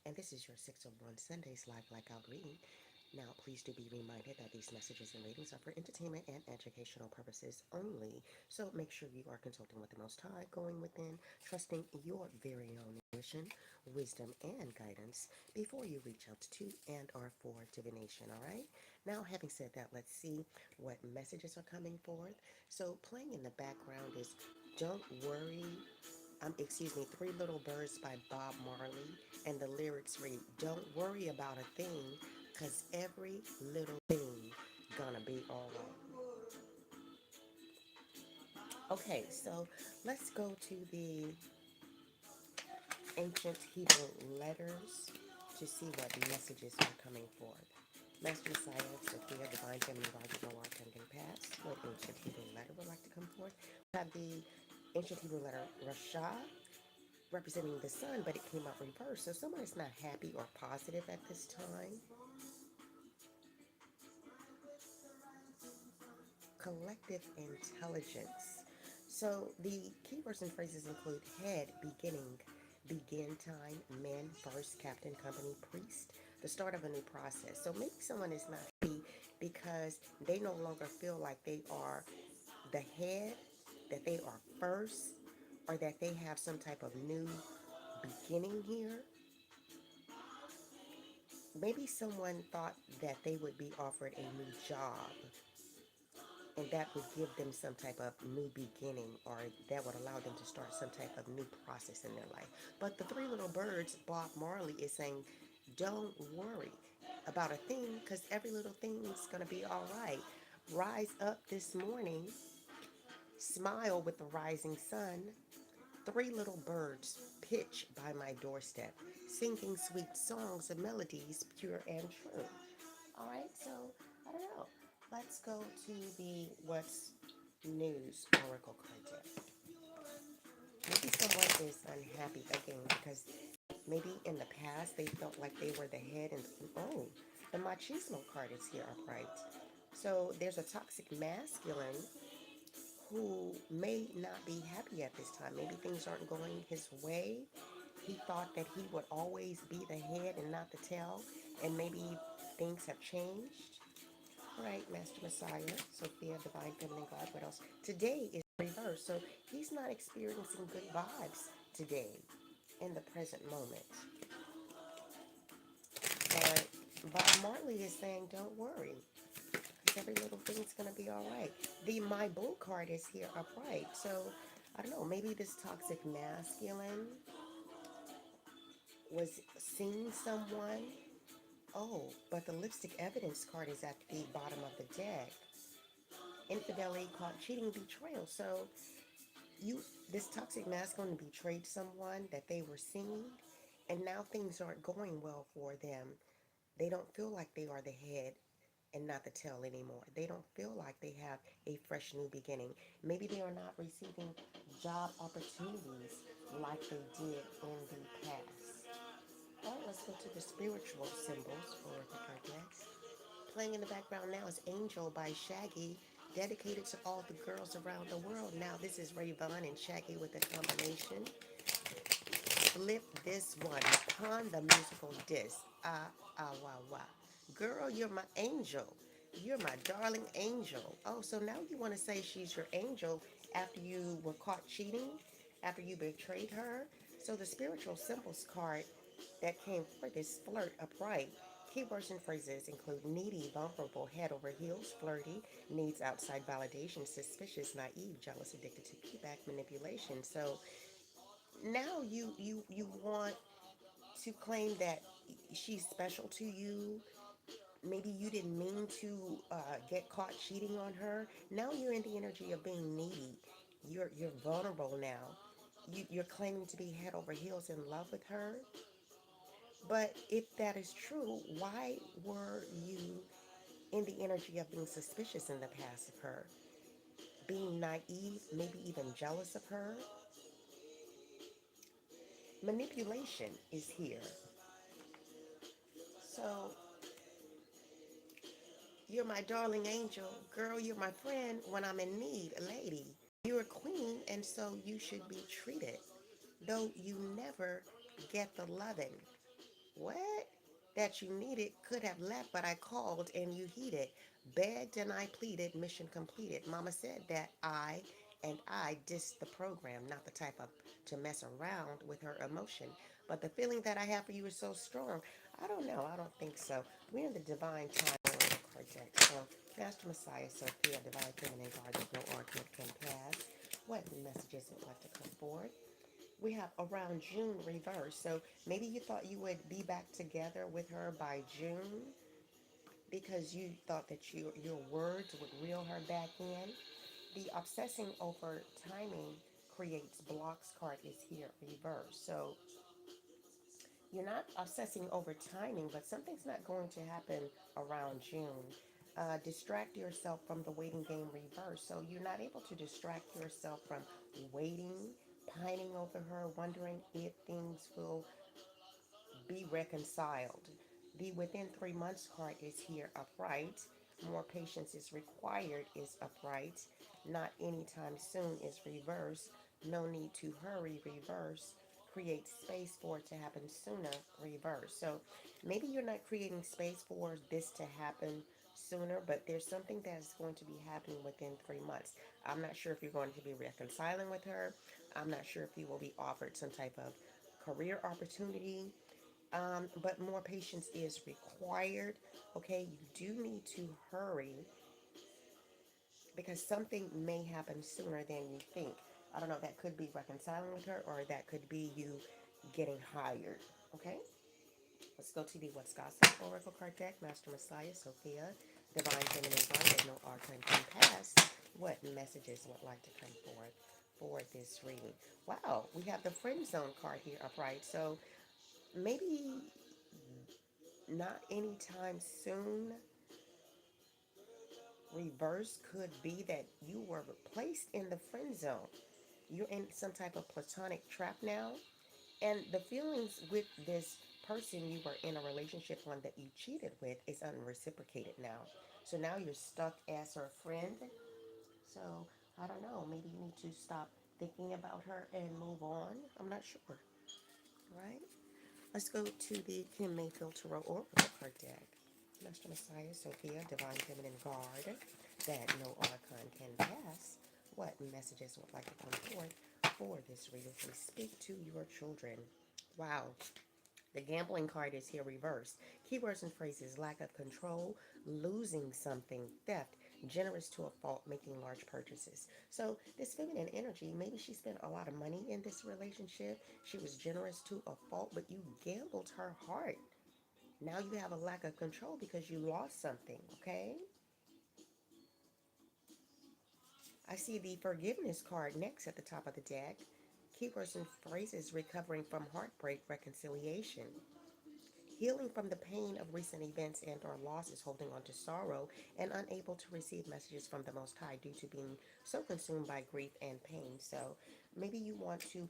and this is your 601 Sundays Live Blackout reading. Now, please do be reminded that these messages and readings are for entertainment and educational purposes only. So make sure you are consulting with the Most High, going within, trusting your very own intuition, wisdom, and guidance before you reach out to and or for divination, all right? Now, having said that, let's see what messages are coming forth. So playing in the background is Don't Worry excuse me, Three Little Birds by Bob Marley, and the lyrics read, "Don't worry about a thing, 'cause every little thing gonna be alright." Okay, so let's go to the ancient Hebrew letters to see what messages are coming forth. Master Messiah, Sophia, Divine Feminine, Roger, Noah, Pending Past. What ancient Hebrew letter would like to come forth? We have the ancient Hebrew letter Rasha, representing the sun, but it came out reversed. So someone is not happy or positive at this time. Collective intelligence. So the keywords and phrases include head, beginning, begin time, men, first, captain, company, priest, the start of a new process. So maybe someone is not happy because they no longer feel like they are the head, that they are first, or that they have some type of new beginning here. Maybe someone thought that they would be offered a new job and that would give them some type of new beginning, or that would allow them to start some type of new process in their life. But the Three Little Birds, Bob Marley is saying, don't worry about a thing, because every little thing is going to be all right. Rise up this morning, smile with the rising sun. Three little birds pitch by my doorstep, singing sweet songs and melodies, pure and true. All right, so I don't know. Let's go to the What's News Oracle card deck. Maybe someone is unhappy again because maybe in the past they felt like they were the head, and oh, the machismo card is here upright. So there's a toxic masculine who may not be happy at this time. Maybe things aren't going his way. He thought that he would always be the head and not the tail, and maybe things have changed. All right, Master Messiah, Sophia, Divine Feminine God, what else? Today is reverse, so he's not experiencing good vibes today in the present moment. But Bob Marley is saying, don't worry, because every little thing's going to be all right. The My Bull card is here upright, so I don't know, maybe this toxic masculine was seeing someone. Oh, but the lipstick evidence card is at the bottom of the deck. Infidelity, caught cheating, betrayal. So you, this toxic masculine betrayed someone that they were seeing, and now things aren't going well for them. They don't feel like they are the head and not the tail anymore. They don't feel like they have a fresh new beginning. Maybe they are not receiving job opportunities like they did in the past. All right, let's go to the spiritual symbols for the card deck. Playing in the background now is Angel by Shaggy, dedicated to all the girls around the world. Now, this is Ray Vaughn and Shaggy with a combination. Flip this one upon the musical disc. Ah, ah, wah, wah. Girl, you're my angel. You're my darling angel. Oh, so now you want to say she's your angel after you were caught cheating, after you betrayed her? So the spiritual symbols card that came for this flirt upright. Keywords and phrases include needy, vulnerable, head over heels, flirty, needs outside validation, suspicious, naive, jealous, addicted to feedback, manipulation. So now you want to claim that she's special to you. Maybe you didn't mean to get caught cheating on her. Now you're in the energy of being needy. You're vulnerable now. You're claiming to be head over heels in love with her. But if that is true, why were you in the energy of being suspicious in the past of her? Being naive, maybe even jealous of her? Manipulation is here. So, you're my darling angel. Girl, you're my friend when I'm in need, a lady. You're a queen, and so you should be treated, though you never get the loving. What? That you needed could have left, but I called and you heeded. Begged and I pleaded, mission completed. Mama said that I dissed the program, not the type of to mess around with her emotion. But the feeling that I have for you is so strong. I don't know. I don't think so. We're in the divine time card deck. So, Master Messiah, Sophia, divine feminine guard, no argument can pass. What messages would like to come forward? We have around June reverse. So maybe you thought you would be back together with her by June because you thought that your words would reel her back in. The obsessing over timing creates blocks card is here reverse. So you're not obsessing over timing, but something's not going to happen around June. Distract yourself from the waiting game reverse. So you're not able to distract yourself from waiting, pining over her, wondering if things will be reconciled. The within 3 months card is here upright. More patience is required is upright. Not anytime soon is reverse. No need to hurry reverse. Create space for it to happen sooner reverse. So maybe you're not creating space for this to happen sooner, but there's something that's going to be happening within 3 months. I'm not sure if you're going to be reconciling with her. I'm not sure if you will be offered some type of career opportunity, but more patience is required. Okay, you do need to hurry because something may happen sooner than you think. I don't know, that could be reconciling with her or that could be you getting hired. Okay, let's go to the What's Gossip Oracle card deck. Master Messiah, Sophia, Divine Feminine Guardian, no arcane can pass. What messages would like to come forward for this reading? Wow, we have the friend zone card here upright. So maybe not anytime soon. Reverse could be that you were placed in the friend zone. You're in some type of platonic trap now. And the feelings with this person you were in a relationship on that you cheated with is unreciprocated now. So now you're stuck as her friend. So I don't know. Maybe you need to stop thinking about her and move on. I'm not sure. Right? Let's go to the Kim Mayfield Tarot Oracle card deck. Master Messiah, Sophia, Divine Feminine Guard, that no archon can pass. What messages would like to come forth for this reading? Please speak to your children. Wow. The gambling card is here reversed. Keywords and phrases: lack of control, losing something, theft, generous to a fault, making large purchases. So this feminine energy, maybe she spent a lot of money in this relationship. She was generous to a fault, but you gambled her heart. Now you have a lack of control because you lost something, okay? I see the forgiveness card next at the top of the deck. Keywords and phrases: recovering from heartbreak, reconciliation. Healing from the pain of recent events and or losses, holding on to sorrow, and unable to receive messages from the Most High due to being so consumed by grief and pain. So maybe you want to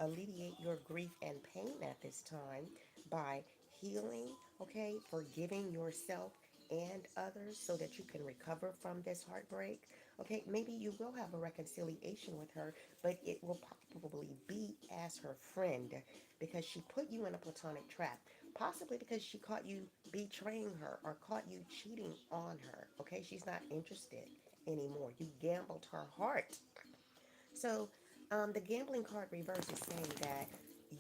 alleviate your grief and pain at this time by healing, okay, forgiving yourself and others so that you can recover from this heartbreak. Okay, maybe you will have a reconciliation with her, but it will probably be as her friend because she put you in a platonic trap. Possibly because she caught you betraying her or caught you cheating on her. Okay, she's not interested anymore. You gambled her heart. So, the gambling card reverse is saying that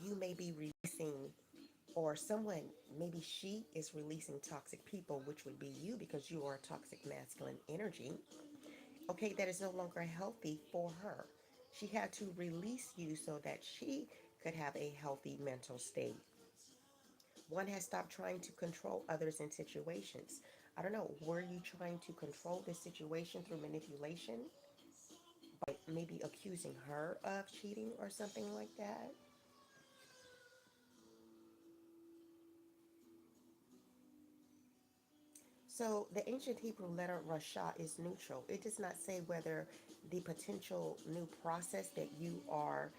you may be releasing, or someone, maybe she is releasing toxic people, which would be you because you are a toxic masculine energy. Okay, that is no longer healthy for her. She had to release you so that she could have a healthy mental state. One has stopped trying to control others in situations. I don't know, were you trying to control this situation through manipulation by maybe accusing her of cheating or something like that? So the ancient Hebrew letter Rasha is neutral. It does not say whether the potential new process that you are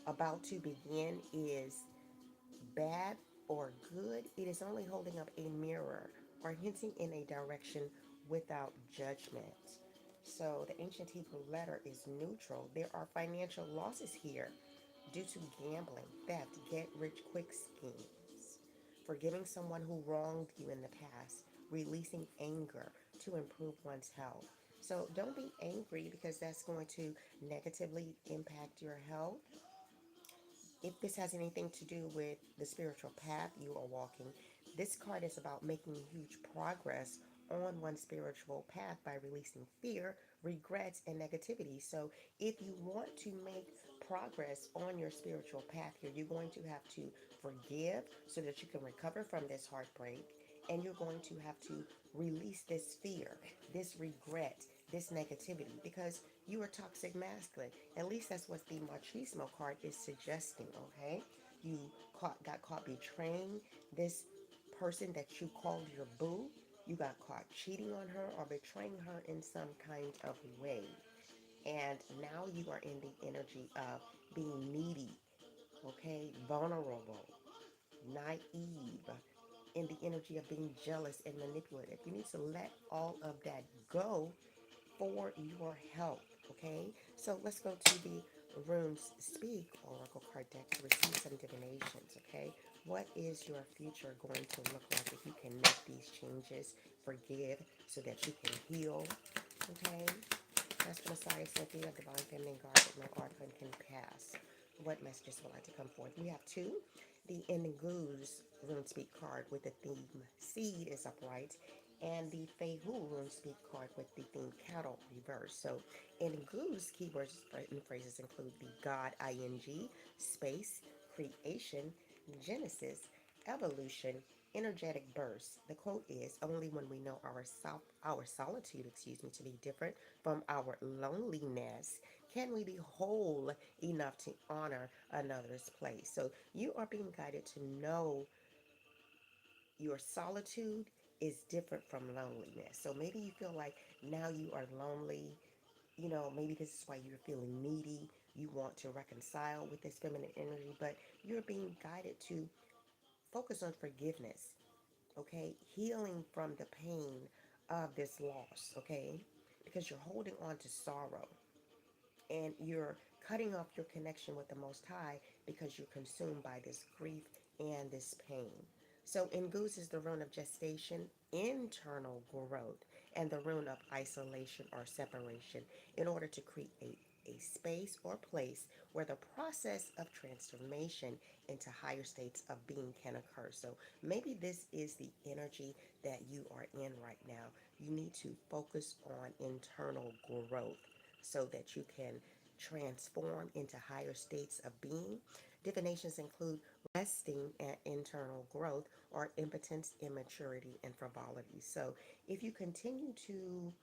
about to begin is bad or good. It is only holding up a mirror or hinting in a direction without judgment. So the ancient Hebrew letter is neutral. There are financial losses here due to gambling, theft, get rich quick schemes. forgiving someone who wronged you in the past, releasing anger to improve one's health. So don't be angry because that's going to negatively impact your health. If this has anything to do with the spiritual path you are walking, this card is about making huge progress on one's spiritual path by releasing fear, regrets, and negativity. So, if you want to make progress on your spiritual path here, you're going to have to forgive so that you can recover from this heartbreak, and you're going to have to release this fear, this regret, this negativity because you are toxic masculine. At least that's what the machismo card is suggesting, okay? You got caught betraying this person that you called your boo. You got caught cheating on her or betraying her in some kind of way. And now you are in the energy of being needy, okay? Vulnerable, naive, in the energy of being jealous and manipulative. You need to let all of that go for your health, okay? So let's go to the Runes Speak Oracle card deck to receive some divinations, okay? What is your future going to look like if you can make these changes, forgive, so that you can heal, okay? Master Messiah, Cynthia, Divine Feminine Guard, that no article can pass. What messages would like to come forth? We have two. The Indigo's RuneSpeak card with the theme Seed is upright, and the Fehu RuneSpeak card with the theme Cattle reverse. So, Indigo's keywords and phrases include the God ing, space, creation, Genesis, evolution, energetic burst. The quote is, only when we know our solitude, to be different from our loneliness can we be whole enough to honor another's place. So you are being guided to know your solitude is different from loneliness. So maybe you feel like now you are lonely. Maybe this is why you're feeling needy. You want to reconcile with this feminine energy, but you're being guided to focus on forgiveness, okay? Healing from the pain of this loss, okay? Because you're holding on to sorrow and you're cutting off your connection with the Most High because you're consumed by this grief and this pain. So, in Goose is the rune of gestation, internal growth, and the rune of isolation or separation in order to create a space or place where the process of transformation into higher states of being can occur. So maybe this is the energy that you are in right now. You need to focus on internal growth so that you can transform into higher states of being. Divinations include resting at internal growth or impotence, immaturity, and frivolity. So if you continue to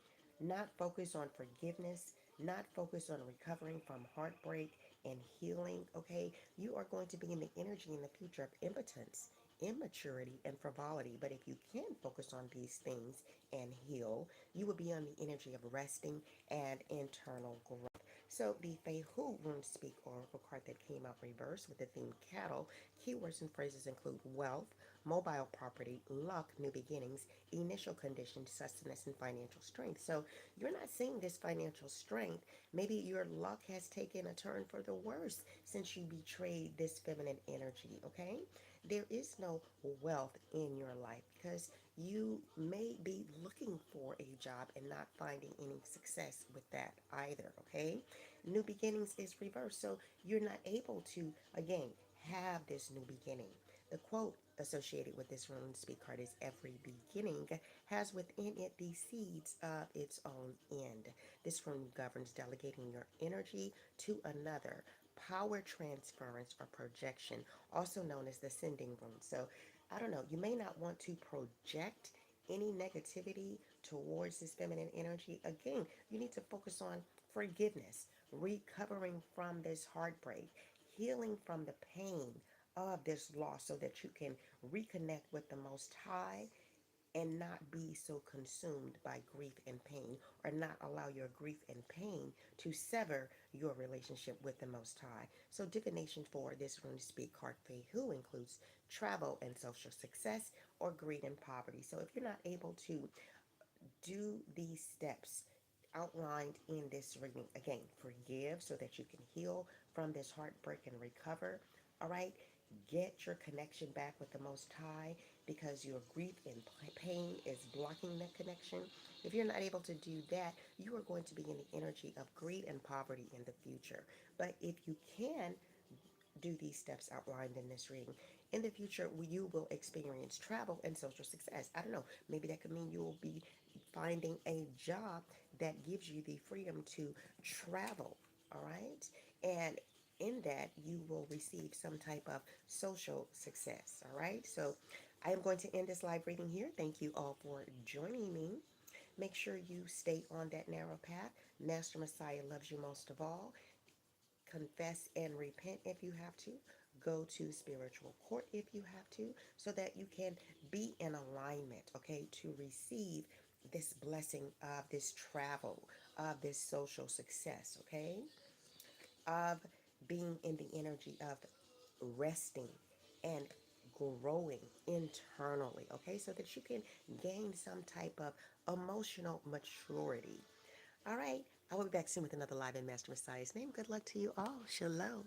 not focus on forgiveness, not focus on recovering from heartbreak and healing, okay, you are going to be in the energy in the future of impotence, immaturity, and frivolity. But if you can focus on these things and heal, you will be on the energy of resting and internal growth. So the Fehu Rune Speak Oracle card that came out reversed with the theme cattle, keywords and phrases include wealth, mobile property, luck, new beginnings, initial conditions, sustenance, and financial strength. So you're not seeing this financial strength. Maybe your luck has taken a turn for the worse since you betrayed this feminine energy, okay? There is no wealth in your life because you may be looking for a job and not finding any success with that either, okay? New beginnings is reversed, so you're not able to, again, have this new beginning. The quote associated with this rune speak card is every beginning has within it the seeds of its own end. This rune governs delegating your energy to another, power transference or projection, also known as the sending rune. So I don't know, you may not want to project any negativity towards this feminine energy. Again, you need to focus on forgiveness, recovering from this heartbreak, healing from the pain of this loss so that you can reconnect with the Most High and not be so consumed by grief and pain, or not allow your grief and pain to sever your relationship with the Most High. So divination for this rune speak card who includes travel and social success or greed and poverty. So if you're not able to do these steps outlined in this reading, again, forgive so that you can heal from this heartbreak and recover, all right? get your connection back with the Most High, because your grief and pain is blocking that connection. If you're not able to do that, you are going to be in the energy of greed and poverty in the future. But if you can do these steps outlined in this reading, in the future you will experience travel and social success. I don't know, maybe that could mean you will be finding a job that gives you the freedom to travel, all right? And in that, you will receive some type of social success, all right? So I am going to end this live reading here. Thank you all for joining me. Make sure you stay on that narrow path. Master Messiah loves you most of all. Confess and repent if you have to. Go to spiritual court if you have to, so that you can be in alignment, okay, to receive this blessing of this travel, of this social success, okay, of being in the energy of resting and growing internally, okay, so that you can gain some type of emotional maturity. All right, I will be back soon with another live in Master Messiah's name. Good luck to you all. Shalom.